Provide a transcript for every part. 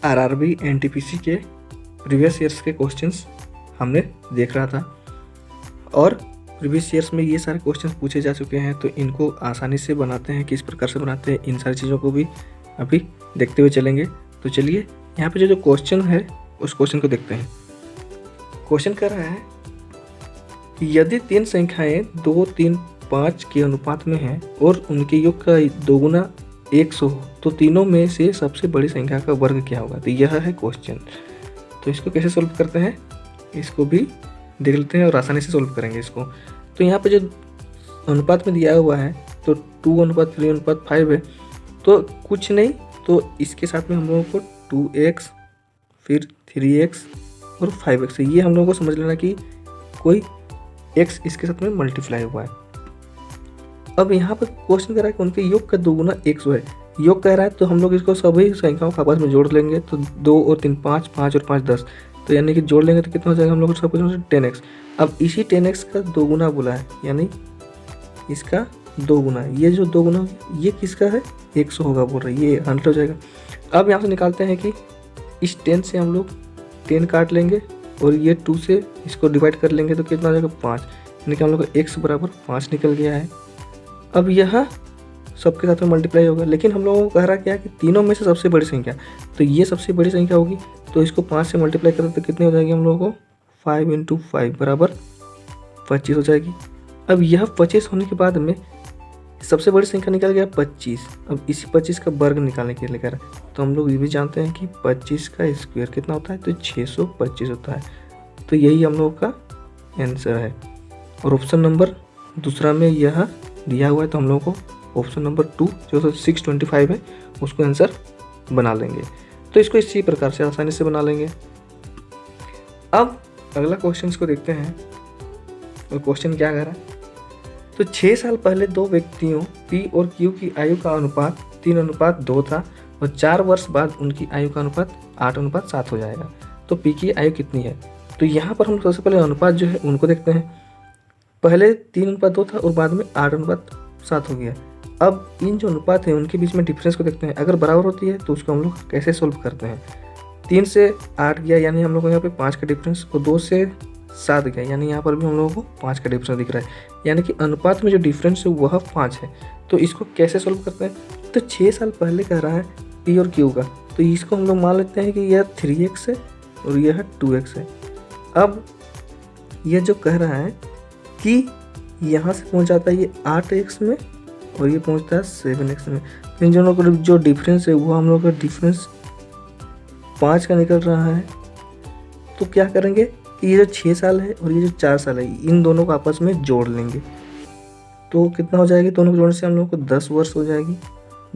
RRB NTPC के previous years के questions हमने देख रहा था और प्रीवियस ईयर्स में ये सारे क्वेश्चंस पूछे जा चुके हैं, तो इनको आसानी से बनाते हैं, किस प्रकार से बनाते हैं, इन सारी चीज़ों को भी अभी देखते हुए चलेंगे। तो चलिए यहाँ पे जो क्वेश्चन है उस क्वेश्चन को देखते हैं। क्वेश्चन कर रहा है कि यदि तीन संख्याएं 2, 3, 5 के अनुपात में हैं और उनके योग का 2 गुना 100 हो तो तीनों में से सबसे बड़ी संख्या का वर्ग क्या होगा। तो यह है क्वेश्चन। तो इसको कैसे सोल्व करते हैं इसको भी देख लेते हैं और आसानी से सोल्व करेंगे इसको। तो यहाँ पे जो अनुपात में दिया हुआ है तो 2:3:5 है, तो कुछ नहीं, तो इसके साथ में हम लोगों को 2x फिर 3x और 5x, ये हम लोगों को समझ लेना कि कोई x इसके साथ में मल्टीप्लाई हुआ है। अब यहाँ पर क्वेश्चन कर रहा है कि उनके योग का 2 गुना 100 है, योग कह रहा है, तो हम लोग इसको सभी संख्याओं को आपस में जोड़ लेंगे। तो 2 और 3 5, 5 और 5 10, तो यानी कि जोड़ लेंगे तो कितना हो जाएगा हम लोग सब कुछ 10x। अब इसी 10x का 2 गुना बोला है, यानी इसका 2 गुना, ये जो 2 गुना ये किसका है 100 होगा बोल रहा है, ये 100 हो जाएगा। अब यहाँ से निकालते हैं कि इस 10 से हम लोग 10 काट लेंगे और ये 2 से इसको डिवाइड कर लेंगे तो कितना हो जाएगा 5, यानी कि हम लोग का x बराबर 5 निकल गया है। अब यह सबके साथ में मल्टीप्लाई होगा, लेकिन हम लोगों को कह रहा क्या है कि तीनों में से सबसे बड़ी संख्या, तो ये सबसे बड़ी संख्या होगी, तो इसको 5 से मल्टीप्लाई करें तो कितनी हो जाएगी हम लोगों को 5 × 5 बराबर 25 हो जाएगी। अब यह 25 होने के बाद में सबसे बड़ी संख्या निकल गया 25। अब इसी 25 का वर्ग निकालने के लिए कह रहा है, तो हम लोग ये भी जानते हैं कि 25 का स्क्वायर कितना होता है, तो 625 होता है। तो यही हम लोगों का आंसर है। और ऑप्शन नंबर दूसरा में यह दिया हुआ है, तो हम लोगों को ऑप्शन नंबर 2 जो 625 है उसको आंसर बना लेंगे। तो इसको इसी प्रकार से आसानी से बना लेंगे। अब अगला क्वेश्चन को देखते हैं। और क्वेश्चन क्या कह रहा है, तो 6 साल पहले दो व्यक्तियों P और Q की आयु का अनुपात 3:2 था और 4 वर्ष बाद उनकी आयु का अनुपात 8:7 हो जाएगा। तो P की आयु कितनी है। तो यहाँ पर हम सबसे पहले अनुपात जो है उनको देखते हैं। पहले 3:2 था और बाद में 8:7 हो गया। अब इन जो अनुपात है उनके बीच में डिफरेंस को देखते हैं। अगर बराबर होती है तो उसको हम लोग कैसे सोल्व करते हैं। 3 से 8 गया, यानी हम लोग को यहाँ पे 5 का डिफरेंस, और 2 से 7 गया, यानी यहाँ पर भी हम लोगों को 5 का डिफरेंस दिख रहा है, यानी कि अनुपात में जो डिफरेंस है वह 5 है। तो इसको कैसे सोल्व करते हैं। तो 6 साल पहले कह रहा है P और Q का, तो इसको हम लोग मान लेते हैं कि यह 3x है और यह 2x है। अब यह जो कह रहा है कि यहाँ से पहुँच जाता है ये 8x में और ये पहुँचता है 7x में। इन दोनों का जो डिफरेंस है वो हम लोग का डिफरेंस 5 का निकल रहा है। तो क्या करेंगे कि ये जो 6 साल है और ये जो 4 साल है इन दोनों को आपस में जोड़ लेंगे, तो कितना हो जाएगी, दोनों को जोड़ने से हम लोग को 10 वर्ष हो जाएगी,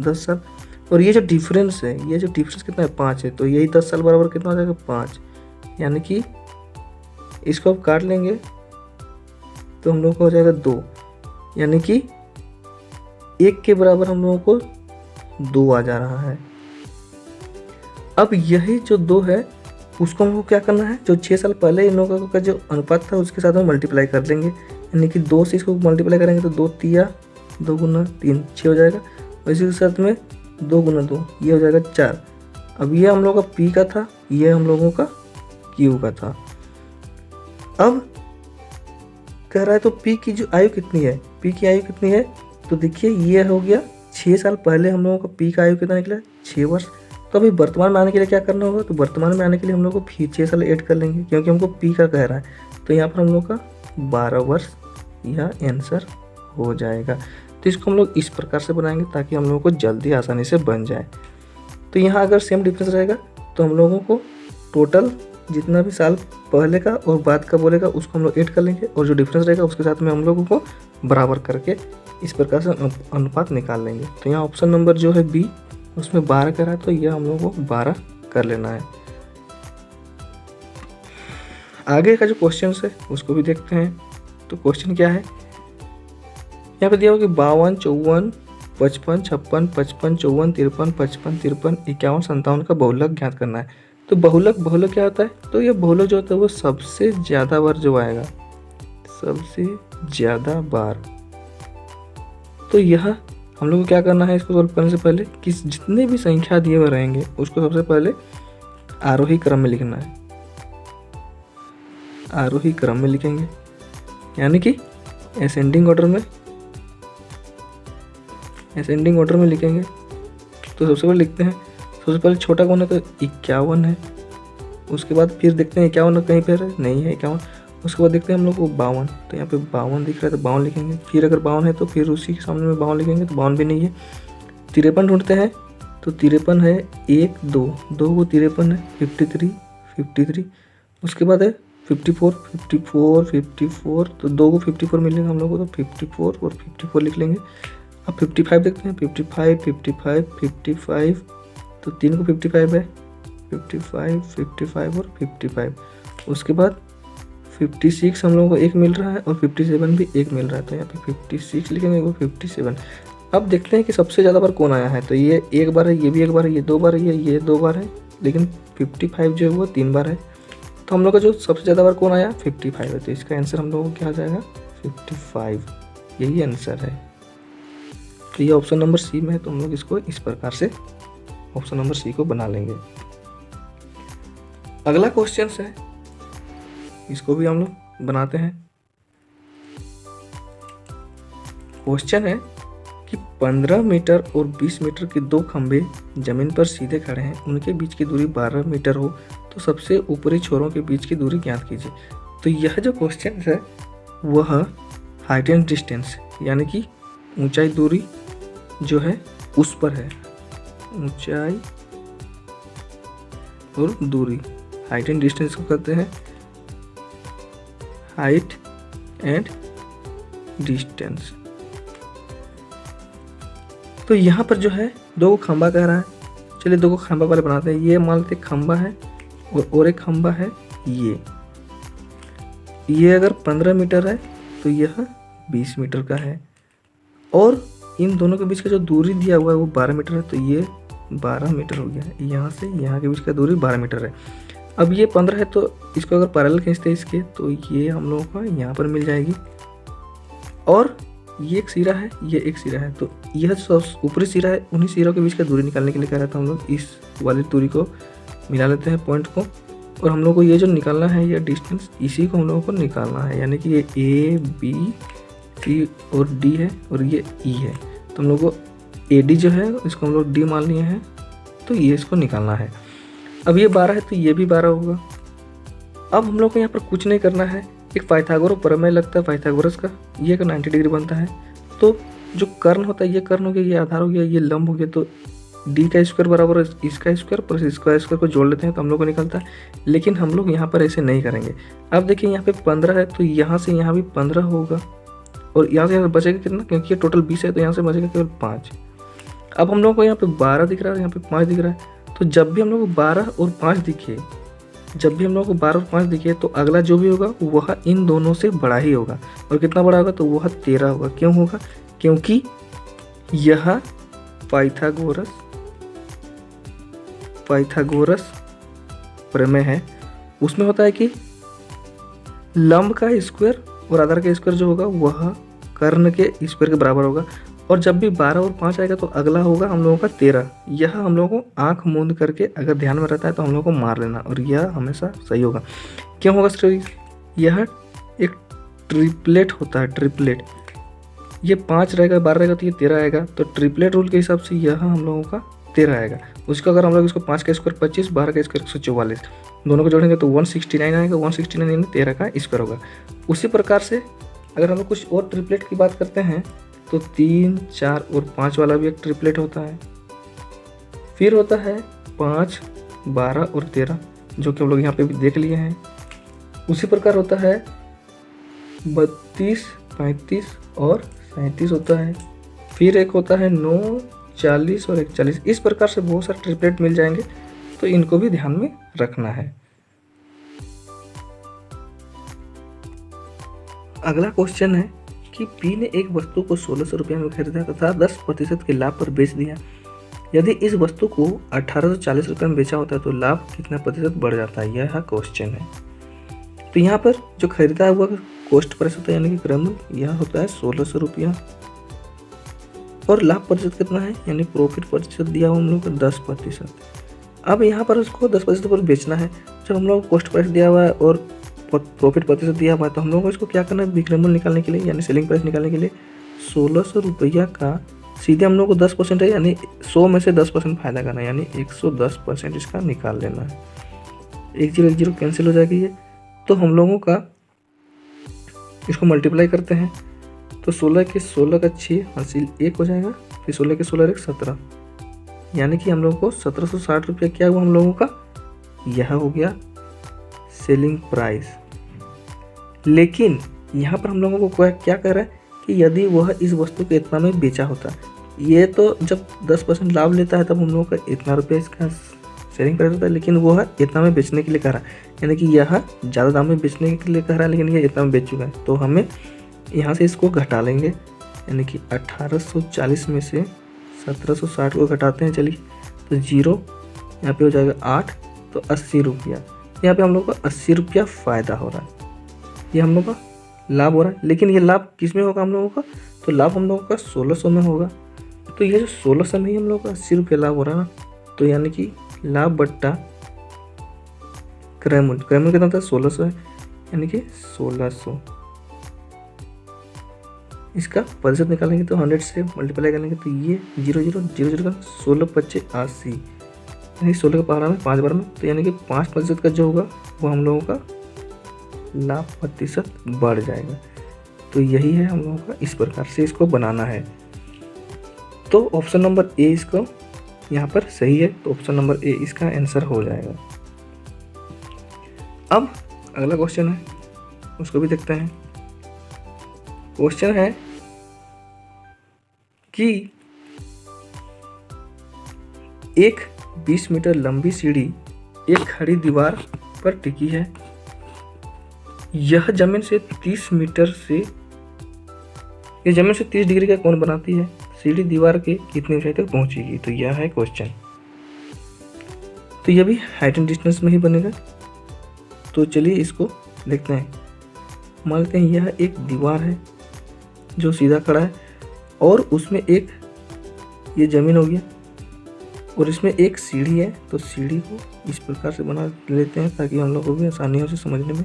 10 साल। और ये जो डिफरेंस है, ये जो डिफरेंस कितना है 5 है, तो यही 10 साल बराबर कितना हो जाएगा 5, यानी कि इसको अब काट लेंगे तो हम लोग को हो जाएगा 2, यानी कि 1 के बराबर हम लोगों को 2 आ जा रहा है। अब यही जो 2 है उसको हमको क्या करना है, जो 6 साल पहले इन लोगों का जो अनुपात था उसके साथ में मल्टीप्लाई कर लेंगे, यानी कि 2 से इसको मल्टीप्लाई करेंगे तो 2 तिया 2 गुना 3 6 हो जाएगा, और इसी के साथ में 2 गुना 2 ये हो जाएगा 4। अब ये हम लोगों का P का था, ये हम लोगों का Q का था। अब कह रहा है तो P की जो आयु कितनी है, P की आयु कितनी है, तो देखिए ये हो गया 6 साल पहले हम लोगों का P का आयु कितना निकला 6 वर्ष। तो अभी वर्तमान में आने के लिए क्या करना होगा, तो वर्तमान में आने के लिए हम लोग को फिर 6 साल ऐड कर लेंगे, क्योंकि हमको P का कह रहा है। तो यहाँ पर हम लोग का 12 वर्ष यह आंसर हो जाएगा। तो इसको हम लोग इस प्रकार से बनाएंगे ताकि हम लोगों को जल्दी आसानी से बन जाए। तो यहाँ अगर सेम डिफरेंस रहेगा तो हम लोगों को टोटल जितना भी साल पहले का और बाद का बोलेगा उसको हम लोग ऐड कर लेंगे, और जो डिफरेंस रहेगा उसके साथ में हम लोगों को बराबर करके इस प्रकार से अनुपात निकाल लेंगे। तो यहाँ ऑप्शन नंबर जो है बी उसमें 12 का रहा है, तो यह हम लोगों को 12 कर लेना है। आगे का जो क्वेश्चन है उसको भी देखते हैं। तो क्वेश्चन क्या है, यहाँ पे दिया होगा कि 52, 54, 55, 56, 55, 54, 53, 55, 53, 51, 57 का बहुलक ज्ञात करना है। तो बहुलक क्या होता है, तो ये बहुलक जो होता है वो सबसे ज़्यादा बार जो आएगा, सबसे ज़्यादा बार। तो यह हम लोग को क्या करना है, इसको सोल्व करने से पहले कि जितने भी संख्या दिए हुए रहेंगे उसको सबसे पहले आरोही क्रम में लिखना है, आरोही क्रम में लिखेंगे, यानी कि असेंडिंग ऑर्डर में लिखेंगे। तो सबसे पहले लिखते हैं, सबसे पहले छोटा कौन है तो 51 है, उसके बाद फिर देखते हैं 51 कहीं पर नहीं है 51, उसके बाद देखते हैं हम लोग को 52, तो यहाँ पे 52 दिख रहा है तो 52 लिखेंगे। फिर अगर 52 है तो फिर उसी के सामने में 52 लिखेंगे, तो 52 भी नहीं है। 53 ढूंढते हैं तो 53 है 1 2 2 को 53 है 53, उसके बाद है 54, तो 2 को 54 मिलेगा हम लोग को, तो 54 और 54 लिख लेंगे। अब 55 देखते हैं, 55, तो 3 को 55 है 55 और 55। उसके बाद 56 हम लोगों को 1 मिल रहा है और 57 भी 1 मिल रहा है, तो यहाँ पे 56 लिखेंगे वो 57। अब देखते हैं कि सबसे ज़्यादा बार कौन आया है, तो ये 1 बार है, ये भी 1 बार है, ये 2 बार है, ये 2 बार है, लेकिन 55 जो है वो 3 बार है। तो हम लोग का जो सबसे ज़्यादा बार कौन आया 55 है, तो इसका आंसर हम लोगों को क्या आ जाएगा 55, यही आंसर है। तो ये ऑप्शन नंबर सी में है, तो हम लोग इसको इस प्रकार से ऑप्शन नंबर सी को बना लेंगे। अगला क्वेश्चन है, इसको भी हम लोग बनाते हैं। क्वेश्चन है कि 15 मीटर और 20 मीटर के 2 खंभे जमीन पर सीधे खड़े हैं, उनके बीच की दूरी 12 मीटर हो तो सबसे ऊपरी छोरों के बीच की दूरी ज्ञात कीजिए। तो यह जो क्वेश्चन है वह हाइट एंड डिस्टेंस, यानी कि ऊंचाई दूरी जो है उस पर है, ऊंचाई और दूरी, हाइट एंड डिस्टेंस को कहते हैं हाइट एंड डिस्टेंस। तो यहाँ पर जो है 2 खंबा कह रहा है, चलिए 2 खंबा पहले बनाते हैं। ये मान लेते खंबा है और एक खंबा है, ये अगर 15 मीटर है तो यह 20 मीटर का है, और इन दोनों के बीच का जो दूरी दिया हुआ है वो 12 मीटर है, तो ये 12 मीटर हो गया। यहाँ से यहाँ के बीच का दूरी 12 मीटर है। अब ये 15 है तो इसको अगर पैरेलल खींचते हैं इसके, तो ये हम लोगों को यहाँ पर मिल जाएगी, और ये एक सिरा है, ये एक सिरा है, तो यह जो ऊपरी सिरा है उन्हीं सिरों के बीच का दूरी निकालने के लिए कह रहा था। हम लोग इस वाली दूरी को मिला लेते हैं पॉइंट को, और हम लोग को ये जो निकालना है ये डिस्टेंस, इसी को हम लोगों को निकालना है, यानी कि ये ए बी सी और डी है और ये ई है, तो हम लोग को ए डी जो है इसको हम लोग डी मान लिए हैं, तो ये इसको निकालना है। अब ये 12 है तो ये भी 12 होगा। अब हम लोग को यहाँ पर कुछ नहीं करना है, एक पाइथागोरस प्रमेय लगता है पाइथागोरस का, ये का 90 डिग्री बनता है, तो जो कर्ण होता है ये कर्ण हो गया, ये आधार हो गया, ये लंब हो गया, तो डी का स्क्वायर बराबर इसका स्क्वायर प्लस इसका स्क्वायर को जोड़ लेते हैं तो हम लोग को निकलता है। लेकिन हम लोग यहाँ पर ऐसे नहीं करेंगे। अब देखिए यहाँ पे 15 है तो यहाँ से यहाँ भी 15 होगा, और यहाँ से बचेगा कितना, क्योंकि ये टोटल 20 है तो यहाँ से बचेगा केवल 5। अब हम लोग को यहाँ पे 12 दिख रहा है, यहाँ पे 5 दिख रहा है, तो जब भी हम लोग को 12 और 5 दिखे, जब भी हम लोग को 12 और 5 दिखे, तो अगला जो भी होगा वह इन दोनों से बड़ा ही होगा, और कितना बड़ा होगा तो वह 13 होगा। क्यों होगा, क्योंकि यह पाइथागोरस प्रमेय है। उसमें होता है कि लंब का स्क्वायर और आधार का स्क्वायर जो होगा वह कर्ण के स्क्वायर के बराबर होगा, और जब भी 12 और 5 आएगा तो अगला होगा हम लोगों का 13। यह हम लोगों को आंख मूंद करके अगर ध्यान में रहता है तो हम लोगों को मार लेना, और यह हमेशा सही होगा। क्यों होगा सही, यह एक ट्रिपलेट होता है, ट्रिपलेट, ये 5 रहेगा 12 रहेगा तो ये 13 आएगा, तो ट्रिपलेट रूल के हिसाब से यह हम लोगों का 13 आएगा। उसका अगर हम लोग इसको 5 का स्क्वायर 25, 12 का स्क्वायर 144, दोनों को जोड़ेंगे तो 169 आएगा, 169 यानी 13 का स्क्वायर होगा। उसी प्रकार से अगर हम लोग कुछ और ट्रिपलेट की बात करते हैं तो 3, 4 और 5 वाला भी एक ट्रिपलेट होता है। फिर होता है 5, 12 और 13, जो कि हम लोग यहाँ पे भी देख लिए हैं। उसी प्रकार होता है 32, 35 और 37 होता है। फिर एक होता है 9, 40 और 41। इस प्रकार से बहुत सारे ट्रिपलेट मिल जाएंगे, तो इनको भी ध्यान में रखना है। अगला क्वेश्चन है कि पी ने एक वस्तु को 1600 रुपये में खरीदा तथा 10% के लाभ पर बेच दिया। यदि इस वस्तु को 1840 रुपये में बेचा होता है तो लाभ कितना प्रतिशत बढ़ जाता है, यह क्वेश्चन है। तो यहाँ पर जो खरीदा हुआ कॉस्ट प्राइस होता है यानी कि क्रम, यह होता है 1600 रुपया, और लाभ प्रतिशत कितना है यानी प्रॉफिट प्रतिशत दिया हुआ हम लोग को 10%। अब यहाँ पर उसको 10% पर बेचना है। जब हम लोग को कॉस्ट प्राइस दिया हुआ है और प्रॉफिट प्रतिशत दिया हुआ है, तो हम लोगों को इसको क्या करना है, विक्रय मूल्य निकालने के लिए यानी सेलिंग प्राइस निकालने के लिए 1600 रुपया का सीधे हम लोग को 10% है, यानी 100 में से 10% फायदा करना है, यानी 110% इसका निकाल लेना है। 1010 कैंसिल हो जाएगी ये। तो हम लोगों का इसको मल्टीप्लाई करते हैं तो 16 के 16 का 6 हासिल 1 हो जाएगा, फिर 16 के 16 एक 17, यानी कि हम लोगों को 1760 रुपया क्या हुआ हम लोगों का, यह हो गया सेलिंग प्राइस। लेकिन यहाँ पर हम लोगों को क्या कर रहा है कि यदि वह इस वस्तु को इतना में बेचा होता, ये तो जब 10% लाभ लेता है तब हम लोगों का इतना रुपया इसका सेलिंग प्राइस होता है, लेकिन वह इतना में बेचने के लिए कह रहा है, यानी कि यह ज़्यादा दाम में बेचने के लिए कह रहा है, लेकिन यह इतना में बेच चुका है। तो हमें यहाँ से इसको घटा लेंगे, यानी कि 1840 में से 1760 को घटाते हैं, चलिए तो 0 यहाँ पे हो जाएगा 8, तो 80 रुपया। यहाँ पे हम लोग को 80 रुपया फ़ायदा हो रहा है, ये हम लोग का लाभ हो रहा है। लेकिन ये लाभ किस में होगा हम लोगों का, तो लाभ हम लोगों का 1600 में होगा। तो ये जो 1600 में ही हम लोग का 80 रुपया लाभ हो रहा है ना, तो यानी कि लाभ बट्टा क्रय मूल्य कितना था, 1600 है, यानी कि 1600। इसका प्रतिशत निकालेंगे तो 100 से मल्टीप्लाई करेंगे तो ये 0000 का 16×5 = 80, यानी 16 का पहाड़ा में 5 बार में, तो यानी कि 5% का जो होगा वो हम लोगों का लाभ प्रतिशत बढ़ जाएगा। तो यही है हम लोगों का, इस प्रकार से इसको बनाना है। तो ऑप्शन नंबर ए इसको यहाँ पर सही है, तो ऑप्शन नंबर ए इसका आंसर हो जाएगा। अब अगला क्वेश्चन है, उसको भी देखते हैं। क्वेश्चन है कि एक 20 मीटर लंबी सीढ़ी एक खड़ी दीवार पर टिकी है। यह जमीन से 30 डिग्री का कोण बनाती है। सीढ़ी दीवार के कितनी ऊंचाई तक पहुंचेगी, तो यह है क्वेश्चन। तो यह भी हाइट एंड डिस्टेंस में ही बनेगा। तो चलिए इसको देखते हैं। मान लेते हैं यह एक दीवार है जो सीधा खड़ा है और उसमें एक ये जमीन हो गया और इसमें एक सीढ़ी है। तो सीढ़ी को इस प्रकार से बना लेते हैं ताकि हम लोग को भी आसानी हो से समझने में।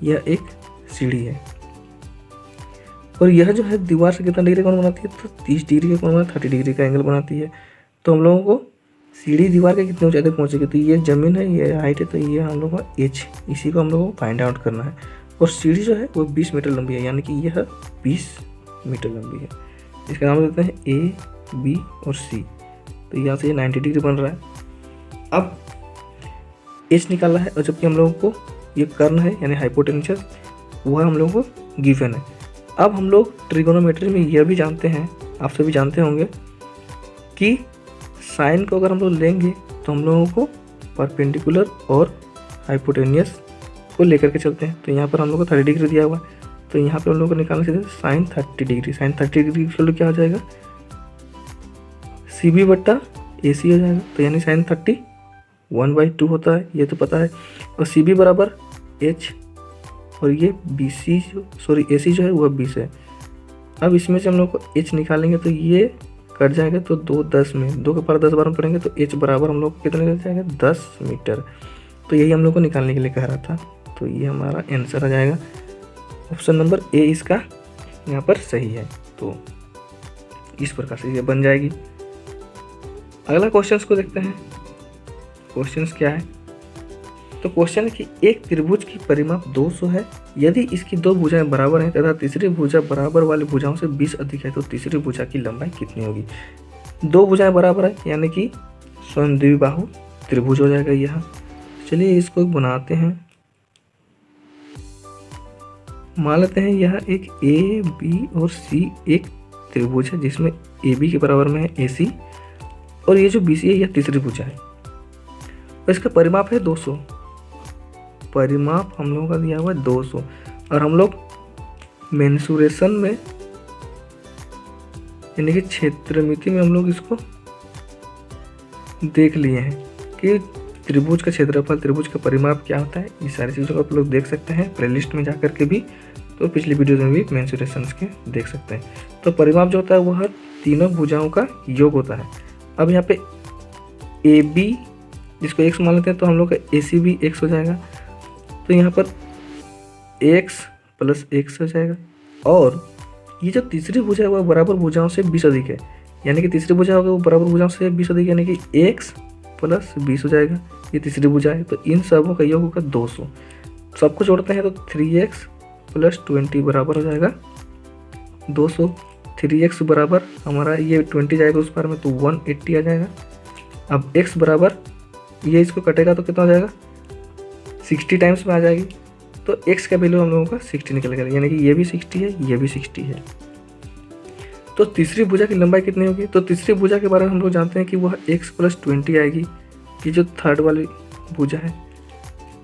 यह एक सीढ़ी है और यह जो है दीवार से कितना डिग्री का कोण बनाती है, तो 30 डिग्री का कोण बनाती है, 30 डिग्री का एंगल बनाती है। तो हम लोगों को सीढ़ी दीवार के कितने ऊंचाई तक पहुंचेगी, तो ये जमीन है, ये हाइट है, तो ये हम लोग का एच, इसी को हम लोगों को फाइंड आउट करना है। और सीढ़ी जो है वो 20 मीटर लंबी है, यानी कि यह 20 मीटर लंबी है। इसका नाम देते हैं ए, बी और सी। तो यहाँ से ये 90 डिग्री बन रहा है। अब एच निकालना है और जबकि हम लोगों को ये कर्ण है यानी हाइपोटेन्यूस, वह हम लोगों को गिवन है। अब हम लोग ट्रिगोनोमेट्री में यह भी जानते हैं, आप सभी जानते होंगे कि साइन को अगर हम लोग लेंगे तो हम लोगों को परपेंडिकुलर और हाइपोटेन्यूस को लेकर के चलते हैं। तो यहाँ पर हम लोग को 30 डिग्री दिया हुआ है, तो यहाँ पर हम लोग को निकालना चाहिए साइन 30 डिग्री। साइन 30 डिग्री का क्या हो जाएगा, सी बी बट्टा ए सी हो जाएगा। तो यानी साइन 30 1/2 होता है, ये तो पता है। और सी बी बराबर एच और ये बी सी ए सी जो है वह 20 है। अब इसमें से हम लोग को एच निकालेंगे तो ये कट जाएगा, तो 2 10 में 2 के पार 10 बार में पढ़ेंगे तो एच बराबर हम लोग को कितने लग जाएगा, 10 मीटर। तो यही हम लोग को निकालने के लिए कह रहा था। तो ये हमारा आंसर आ जाएगा। ऑप्शन नंबर ए इसका यहाँ पर सही है। तो इस प्रकार से ये बन जाएगी। अगला क्वेश्चन को देखते हैं। क्वेश्चन क्या है, तो क्वेश्चन है कि एक त्रिभुज की परिमाप 200 है। यदि इसकी 2 भुजाएं बराबर हैं तथा तीसरी भुजा बराबर वाली भुजाओं से 20 अधिक है तो तीसरी भुजा की लंबाई कितनी होगी। 2 भुजाएं बराबर है यानी कि स्वयं द्विबाहु त्रिभुज हो जाएगा यह। चलिए इसको बनाते हैं। मान लेते हैं यह एक ए बी और सी एक त्रिभुज है जिसमें ए बी के बराबर में है ए सी और ये जो बी सी है यह तीसरी भुजा है और इसका परिमाप है 200। परिमाप हम लोगों का दिया हुआ है 200 और हम लोग मेंसुरेशन में यानी कि क्षेत्रमिति में हम लोग इसको देख लिए हैं कि त्रिभुज का क्षेत्रफल, त्रिभुज का परिमाप क्या होता है। ये सारी चीज़ों को आप लोग देख सकते हैं प्लेलिस्ट में जाकर के भी, तो पिछली वीडियो में भी मेंसुरेशंस के देख सकते हैं। तो परिमाप जो होता है वह तीनों भुजाओं का योग होता है। अब यहाँ पे ए बी जिसको x मान लेते हैं, तो हम लोग का AC भी x हो जाएगा। तो यहाँ पर x प्लस x हो जाएगा। और ये जो तीसरी भुजा है वह बराबर भुजाओं से 20 अधिक है, यानी कि तीसरी भुजा होगा वो बराबर भुजाओं से 20 अधिक, यानी कि x प्लस 20 हो जाएगा। ये तीसरी भुजा है, तो इन सबों का योग होगा 200। सबको जोड़ते हैं तो 3x प्लस 20 बराबर हो जाएगा 200। 3x बराबर हमारा ये 20 जाएगा उस बार में, तो 180 आ जाएगा। अब x बराबर ये इसको कटेगा तो कितना हो जाएगा, 60 टाइम्स में आ जाएगी। तो x का वैल्यू हम लोगों का 60 निकल गया, यानी कि ये भी 60 है, ये भी 60 है। तो तीसरी भुजा की लंबाई कितनी होगी, तो तीसरी भुजा के बारे में हम लोग जानते हैं कि वह x प्लस 20 आएगी। ये जो थर्ड वाली भुजा है,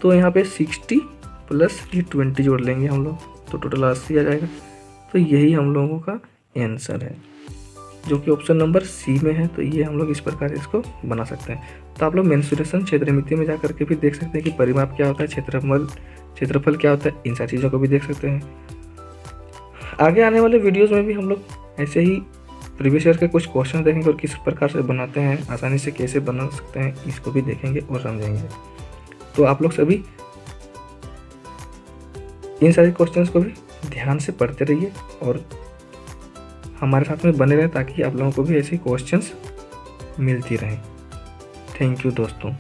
तो यहाँ पे 60 प्लस ये 20 जोड़ लेंगे हम लोग, तो टोटल 80 आ जाएगा। तो यही हम लोगों का आंसर है, जो कि ऑप्शन नंबर सी में है। तो ये हम लोग इस प्रकार इसको बना सकते हैं। तो आप लोग मेंसुरेशन क्षेत्रमिति में जा करके भी देख सकते हैं कि परिमाप क्या होता है, क्षेत्रफल क्या होता है, इन सारी चीज़ों को भी देख सकते हैं। आगे आने वाले वीडियोज़ में भी हम लोग ऐसे ही प्रीवियस ईयर के कुछ क्वेश्चन देखेंगे और किस प्रकार से बनाते हैं, आसानी से कैसे बना सकते हैं, इसको भी देखेंगे और समझेंगे। तो आप लोग सभी इन सारे क्वेश्चंस को भी ध्यान से पढ़ते रहिए और हमारे साथ में बने रहें, ताकि आप लोगों को भी ऐसे क्वेश्चंस मिलती रहें। थैंक यू दोस्तों।